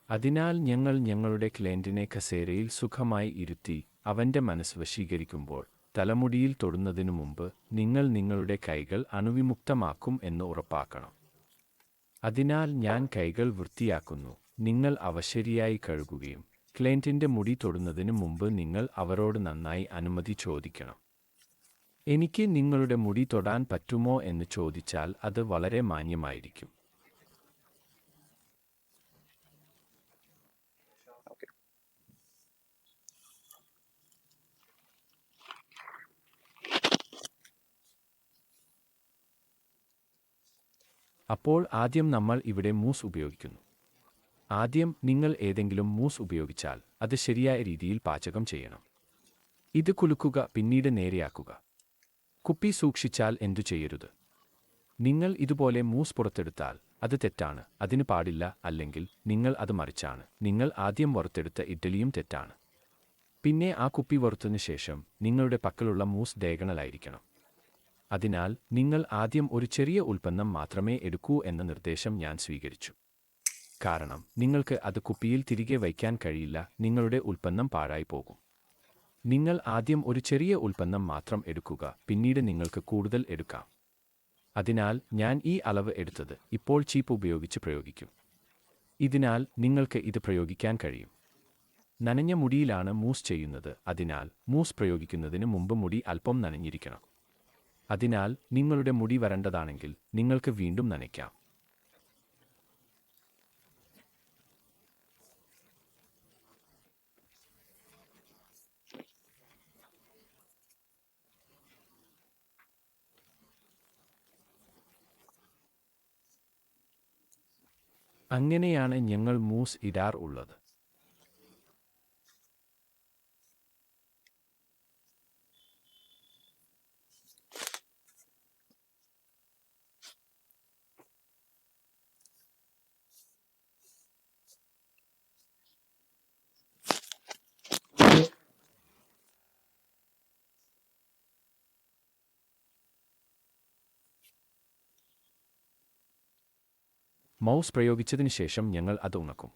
അതിനാൽ ഞങ്ങൾ ഞങ്ങളുടെ ക്ലയന്റിനെ കസേരയിൽ സുഖമായി ഇരുത്തി അവന്റെ മനസ്സ് വശീകരിക്കുമ്പോൾ തലമുടിയിൽ തൊടുന്നതിനു മുമ്പ് നിങ്ങൾ നിങ്ങളുടെ കൈകൾ അണുവിമുക്തമാക്കും എന്ന് ഉറപ്പാക്കണം. അതിനാൽ ഞാൻ കൈകൾ വൃത്തിയാക്കുന്നു. നിങ്ങൾ അവ ശരിയായി കഴുകുകയും ക്ലയന്റിന്റെ മുടി തൊടുന്നതിന് മുമ്പ് നിങ്ങൾ അവരോട് നന്നായി അനുമതി ചോദിക്കണം. എനിക്ക് നിങ്ങളുടെ മുടി തൊടാൻ പറ്റുമോ എന്ന് ചോദിച്ചാൽ അത് വളരെ മാന്യമായിരിക്കും. ഓക്കെ. അപ്പോൾ ആദ്യം നമ്മൾ ഇവിടെ മൂസ് ഉപയോഗിക്കുന്നു. ആദ്യം നിങ്ങൾ ഏതെങ്കിലും മൂസ് ഉപയോഗിച്ചാൽ അത് ശരിയായ രീതിയിൽ പാചകം ചെയ്യണം. ഇത് കുലുക്കുക, പിന്നീട് നേരെയാക്കുക. കുപ്പി സൂക്ഷിച്ചാൽ എന്തു ചെയ്യരുത്. നിങ്ങൾ ഇതുപോലെ മൂസ് പുറത്തെടുത്താൽ അത് തെറ്റാണ്, അതിന് പാടില്ല. അല്ലെങ്കിൽ നിങ്ങൾ അത് മറിച്ചാണ്, നിങ്ങൾ ആദ്യം വറുത്തെടുത്ത ഇഡ്ഡലിയും തെറ്റാണ്. പിന്നെ ആ കുപ്പി വറുത്തതിനു ശേഷം നിങ്ങളുടെ പക്കലുള്ള മൂസ് ഡയഗണലായിരിക്കണം. അതിനാൽ നിങ്ങൾ ആദ്യം ഒരു ചെറിയ ഉൽപ്പന്നം മാത്രമേ എടുക്കൂ എന്ന നിർദ്ദേശം ഞാൻ സ്വീകരിച്ചു. കാരണം നിങ്ങൾക്ക് അത് കുപ്പിയിൽ തിരികെ വയ്ക്കാൻ കഴിയില്ല, നിങ്ങളുടെ ഉൽപ്പന്നം പാഴായി പോകും. നിങ്ങൾ ആദ്യം ഒരു ചെറിയ ഉൽപ്പന്നം മാത്രം എടുക്കുക, പിന്നീട് നിങ്ങൾക്ക് കൂടുതൽ എടുക്കാം. അതിനാൽ ഞാൻ ഈ അളവ് എടുത്തത് ഇപ്പോൾ ചീപ്പ് ഉപയോഗിച്ച് പ്രയോഗിക്കും. ഇതിനാൽ നിങ്ങൾക്ക് ഇത് പ്രയോഗിക്കാൻ കഴിയും. നനഞ്ഞ മുടിയിലാണ് മൂസ് ചെയ്യുന്നത്, അതിനാൽ മൂസ് പ്രയോഗിക്കുന്നതിന് മുമ്പ് മുടി അല്പം നനഞ്ഞിരിക്കണം. അതിനാൽ നിങ്ങളുടെ മുടി വരണ്ടതാണെങ്കിൽ നിങ്ങൾക്ക് വീണ്ടും നനയ്ക്കാം. അങ്ങനെയാണ് ഞങ്ങൾ മൂസ് ഇടാർ ഉള്ളത്. മൗസ് പ്രയോഗിച്ചതിന് ശേഷം ഞങ്ങൾ അത് ഉണക്കും.